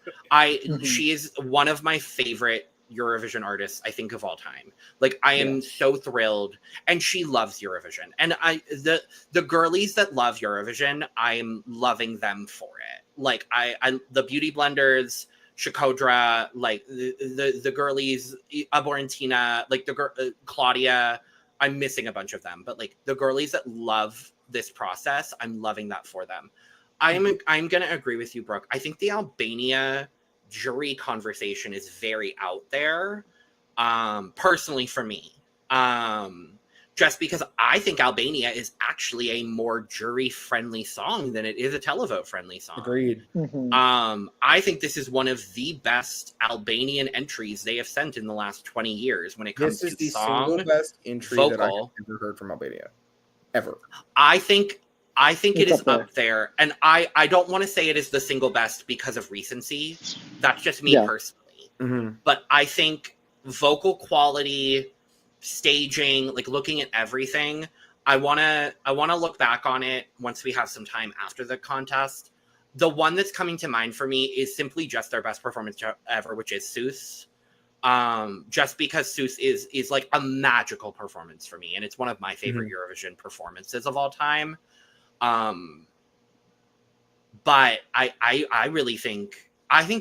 She is one of my favorite Eurovision artists, I think, of all time. Like, I am so thrilled. And she loves Eurovision. And the girlies that love Eurovision, I'm loving them for it. Like, the Beauty Blenders, Shakodra, like the girlies, Aborentina, like Claudia, I'm missing a bunch of them, but like the girlies that love this process, I'm loving that for them. I'm going to agree with you, Brooke. I think the Albania jury conversation is very out there, personally for me. Just because I think Albania is actually a more jury-friendly song than it is a televote-friendly song. Agreed. I think this is one of the best Albanian entries they have sent in the last 20 years when it comes to song, This is the single best entry vocal. that I've ever heard from Albania. Ever. I think it is up there. And I don't want to say it is the single best because of recency. That's just me personally. But I think vocal quality, staging, like looking at everything, I want to look back on it once we have some time after the contest. The one that's coming to mind for me is simply just their best performance ever, which is Sus. Just because Sus is like a magical performance for me, and it's one of my favorite Eurovision performances of all time. But I really think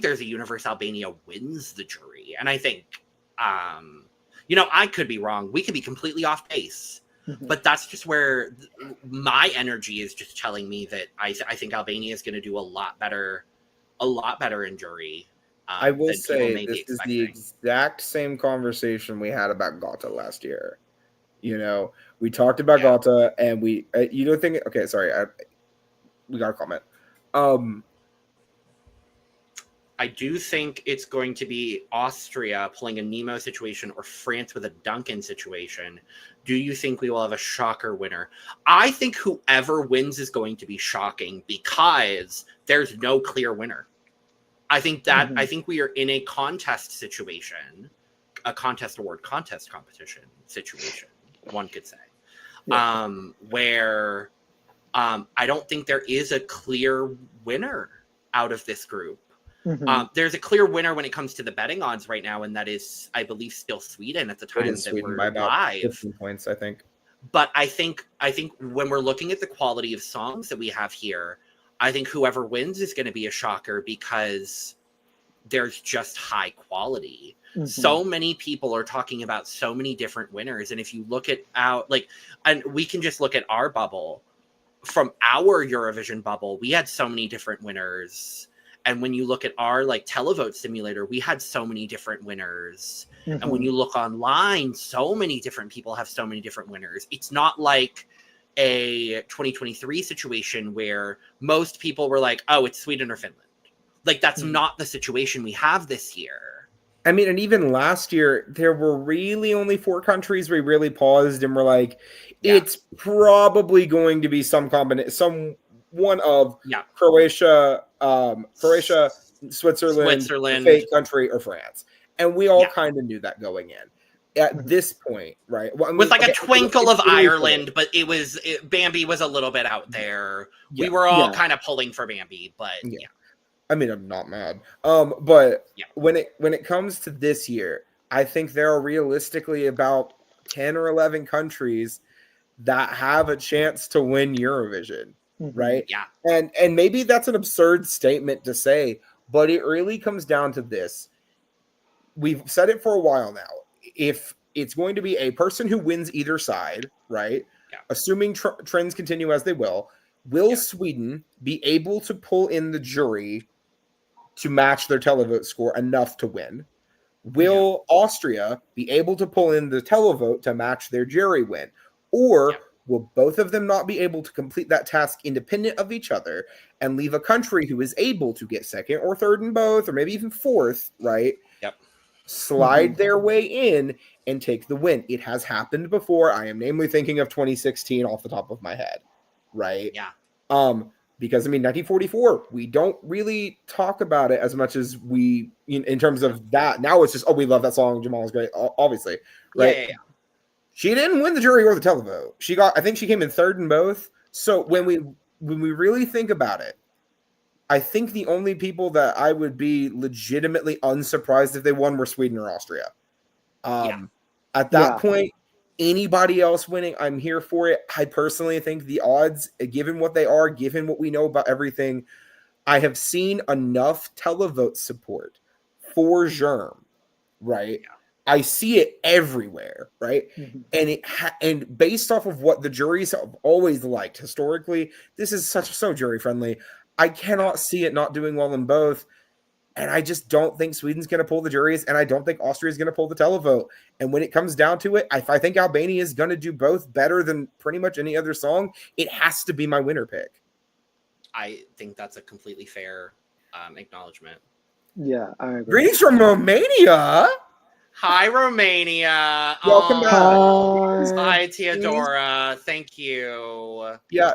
there's a universe Albania wins the jury, and I think I could be wrong. We could be completely off base, but that's just where my energy is just telling me that I think Albania is going to do a lot better in jury. I will say this is the exact same conversation we had about Gata last year. We talked about Gata, and we okay, sorry, we got a comment. I do think it's going to be Austria pulling a Nemo situation or France with a Duncan situation. Do you think we will have a shocker winner? I think whoever wins is going to be shocking because there's no clear winner. I think we are in a contest situation, a contest award contest competition situation, one could say, where I don't think there is a clear winner out of this group. There's a clear winner when it comes to the betting odds right now, and that is, I believe, still Sweden at the time that we're by about live. 15 points, I think. But I think when we're looking at the quality of songs that we have here, I think whoever wins is going to be a shocker because there's just high quality. So many people are talking about so many different winners, and if you look at and we can just look at our bubble. From our Eurovision bubble, we had so many different winners. And when you look at our televote simulator, we had so many different winners. And when you look online, so many different people have so many different winners. It's not like a 2023 situation where most people were like, oh, it's Sweden or Finland. That's not the situation we have this year. I mean, and even last year, there were really only 4 countries we really paused and were like, it's probably going to be some one of Croatia, Switzerland, the fake country, or France. And we all kind of knew that going in. At this point, right? Well, I mean, with like a twinkle of Ireland, but Bambi was a little bit out there. We were all kind of pulling for Bambi, but I mean, I'm not mad. But when it comes to this year, I think there are realistically about 10 or 11 countries that have a chance to win Eurovision, right? Yeah. And maybe that's an absurd statement to say, but it really comes down to this. We've said it for a while now. If it's going to be a person who wins either side, right? Yeah. Assuming trends continue as they will Sweden be able to pull in the jury to match their televote score enough to win? Will Austria be able to pull in the televote to match their jury win? Or will both of them not be able to complete that task independent of each other and leave a country who is able to get second or third in both, or maybe even fourth, right? Slide their way in and take the win. It has happened before. I am namely thinking of 2016 off the top of my head, right? Yeah. Because I mean, 1944, we don't really talk about it as much as we in terms of that. Now it's just, we love that song. Jamal is great, obviously, right? Yeah. She didn't win the jury or the televote. I think she came in third in both. So when we really think about it, I think the only people that I would be legitimately unsurprised if they won were Sweden or Austria. At that point, anybody else winning, I'm here for it. I personally think the odds, given what they are, given what we know about everything, I have seen enough televote support for Germ, right? Yeah. I see it everywhere, right? And based off of what the juries have always liked historically, this is so jury friendly. I cannot see it not doing well in both. And I just don't think Sweden's going to pull the juries, and I don't think Austria is going to pull the televote. And when it comes down to it, if I think Albania is going to do both better than pretty much any other song, it has to be my winner pick. I think that's a completely fair acknowledgement. Yeah, I agree. Greetings from Romania. Hi, Romania. Welcome back. Hi, Teodora. Thank you. Yeah,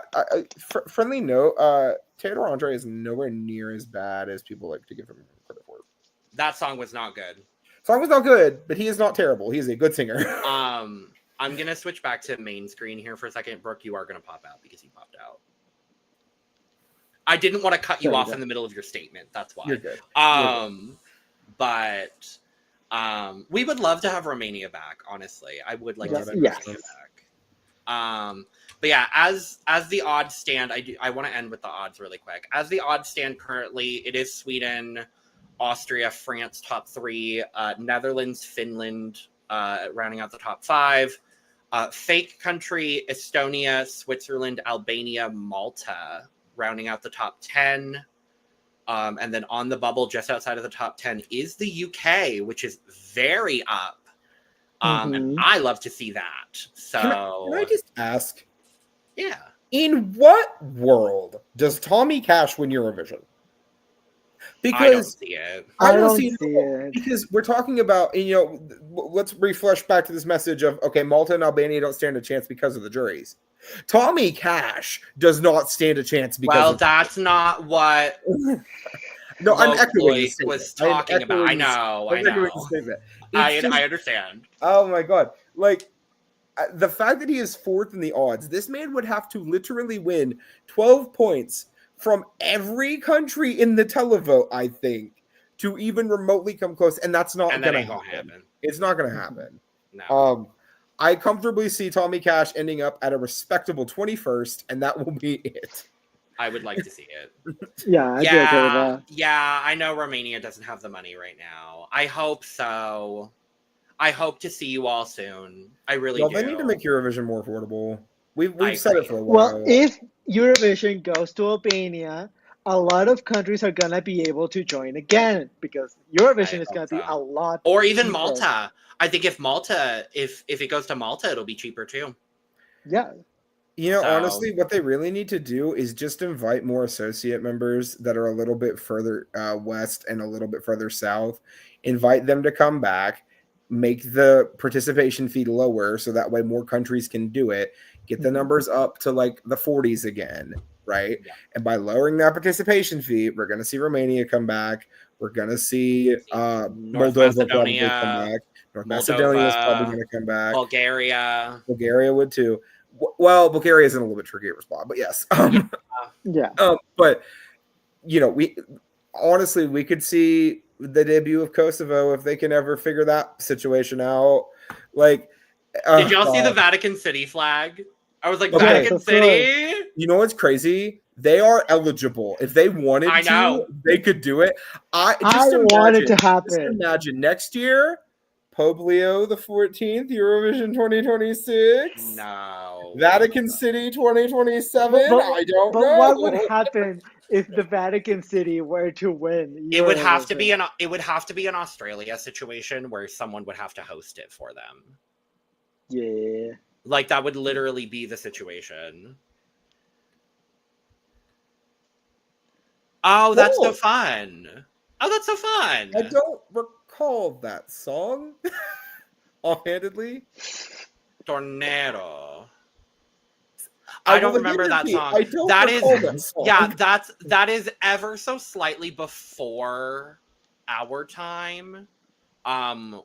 friendly note, Theodore Andre is nowhere near as bad as people like to give him credit for. That song was not good. Song was not good, but he is not terrible. He is a good singer. I'm going to switch back to main screen here for a second. Brooke, you are going to pop out because you popped out. I didn't want to cut you off in the middle of your statement. That's why. You're good. But we would love to have Romania back, honestly. I would like to see Romania back. But yeah, as the odds stand, I want to end with the odds really quick. As the odds stand currently, it is Sweden, Austria, France top 3, Netherlands, Finland rounding out the top 5, fake country Estonia, Switzerland, Albania, Malta rounding out the top 10. And then on the bubble, just outside of the top 10, is the UK, which is very up. And I love to see that. So can I just ask? Yeah. In what world does Tommy Cash win Eurovision? Because I don't see it. I don't see it. Because we're talking about, let's refresh back to this message of, okay, Malta and Albania don't stand a chance because of the juries. Tommy Cash does not stand a chance because that's not what no, I'm echoing was talking about. I know. I understand. Oh my god. Like, the fact that he is fourth in the odds, this man would have to literally win 12 points from every country in the televote, I think, to even remotely come close. And that's not going to happen. It's not going to happen. No. I comfortably see Tommy Cash ending up at a respectable 21st, and that will be it. I would like to see it. Yeah, I do agree with that. Yeah, I know Romania doesn't have the money right now. I hope so. I hope to see you all soon. I really do. They need to make Eurovision more affordable. We've said it for a while. Well, if Eurovision goes to Albania, a lot of countries are going to be able to join again because Eurovision is going to be a lot Or even cheaper. Malta. I think if it goes to Malta, it'll be cheaper too. Yeah. Honestly, what they really need to do is just invite more associate members that are a little bit further west and a little bit further south. Invite them to come back. Make the participation fee lower so that way more countries can do it. get the numbers up to like the 40s again, right? Yeah. And by lowering that participation fee, we're going to see Romania come back. We're going to see Moldova probably come back. North Macedonia is probably going to come back. Bulgaria would too. Well, Bulgaria is in a little bit trickier spot, but yes. But we honestly, we could see the debut of Kosovo if they can ever figure that situation out. Like, did y'all see the Vatican City flag? I was like, Vatican City? You know what's crazy? They are eligible. If they wanted to, they could do it. I want it to happen. Just imagine next year, Pope Leo the 14th, Eurovision 2026. No. Vatican City 2027. I don't know. But what would happen if the Vatican City were to win? It would have to be an Australia situation where someone would have to host it for them. Yeah. Like, that would literally be the situation. Oh, that's so fun. I don't recall that song offhandedly. Tornado. I don't remember that song. I don't recall that song. Yeah, that is ever so slightly before our time.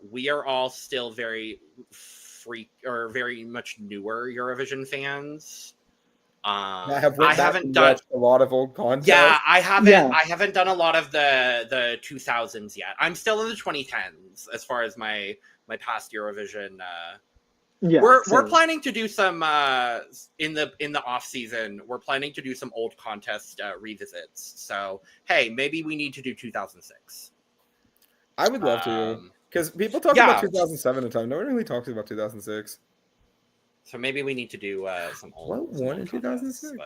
We are all still very very much newer Eurovision fans. I haven't done a lot of old content. Yeah, I haven't done a lot of the 2000s yet. I'm still in the 2010s as far as my past Eurovision. We're planning to do some in the off season. We're planning to do some old contest revisits. So hey, maybe we need to do 2006. I would love to, because people talk about 2007 at a time. No one really talks about 2006. So maybe we need to do some old. What won in 2006?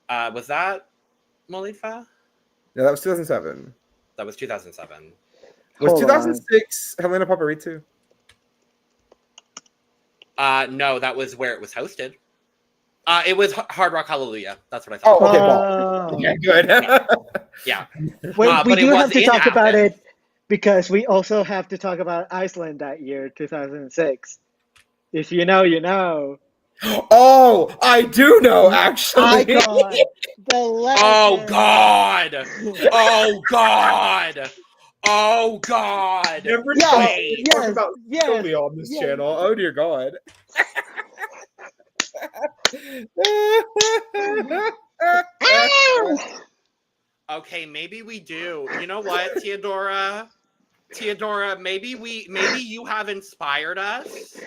Was that Molifa? No, that was 2007. That was 2007. Was 2006 Helena Paparitou? No, that was where it was hosted. It was Hard Rock Hallelujah. That's what I thought. Oh, okay, well. Okay, good. Yeah. Wait, we do have to talk about it because we also have to talk about Iceland that year, 2006. If you know, you know. Oh, I do know, actually. Icon, the legend. Oh, God. Oh, God. Oh, God. Never talk about Sylvia on this channel. Oh, dear God. Okay, maybe we do. You know what, Teodora, maybe you have inspired us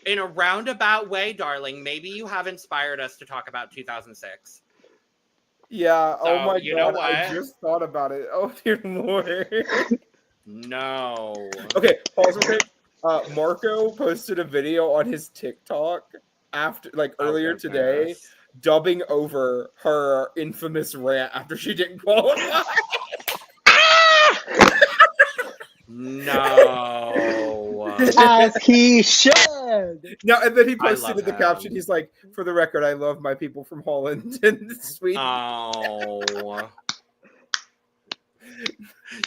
in a roundabout way, darling. Maybe you have inspired us to talk about 2006. Yeah. So, oh my you know God! what? I just thought about it. Oh dear Lord. No. Okay, pause real quick. Marco posted a video on his TikTok earlier today, dubbing over her infamous rant after she didn't qualify. No. As he should. No, and then he posted in the caption, he's like, "For the record, I love my people from Holland and Sweden." Oh.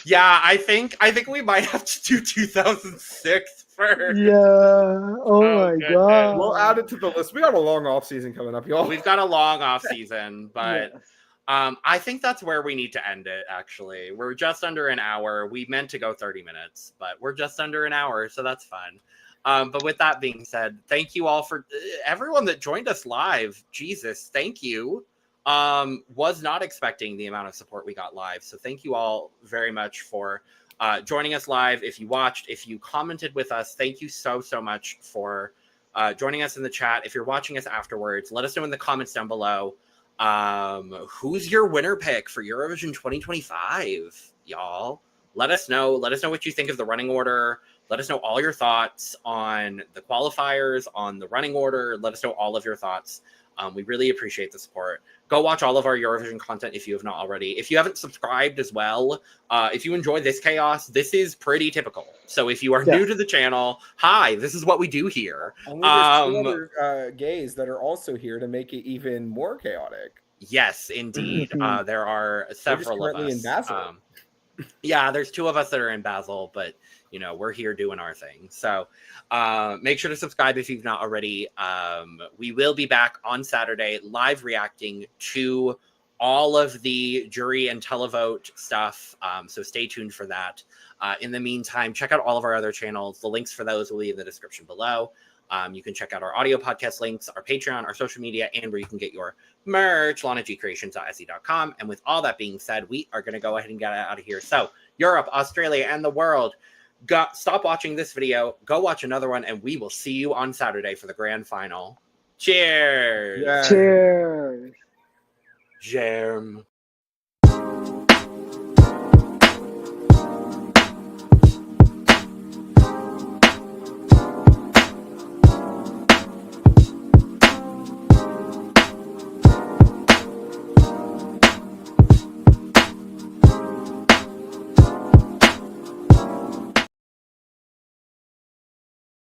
Yeah, I think we might have to do 2006 first. Yeah. Oh my God. We'll add it to the list. We got a long off season coming up, y'all. We've got a long off season, but I think that's where we need to end it. Actually, we're just under an hour. We meant to go 30 minutes, but we're just under an hour, so that's fun. But with that being said, thank you all for everyone that joined us live. Jesus, thank you. Was not expecting the amount of support we got live. So thank you all very much for joining us live. If you watched, if you commented with us, thank you so much for joining us in the chat. If you're watching us afterwards, let us know in the comments down below. Who's your winner pick for Eurovision 2025, y'all? Let us know. Let us know what you think of the running order. Let us know all your thoughts on the qualifiers, on the running order. Let us know all of your thoughts. We really appreciate the support. Go watch all of our Eurovision content if you have not already. If you haven't subscribed as well, if you enjoy this chaos, this is pretty typical. So if you are new to the channel, hi, this is what we do here. Only there's 2 other gays that are also here to make it even more chaotic. Yes, indeed. There are several of us. Yeah, there's two of us that are in Basel, but you know, we're here doing our thing. So make sure to subscribe if you've not already. We will be back on Saturday live reacting to all of the jury and televote stuff. So stay tuned for that. In the meantime, check out all of our other channels. The links for those will be in the description below. You can check out our audio podcast links, our Patreon, our social media, and where you can get your merch, lanagcreations.se.com. And with all that being said, we are going to go ahead and get out of here. So Europe, Australia, and the world, stop watching this video, go watch another one, and we will see you on Saturday for the grand final. Cheers! Yeah. Cheers! Germ.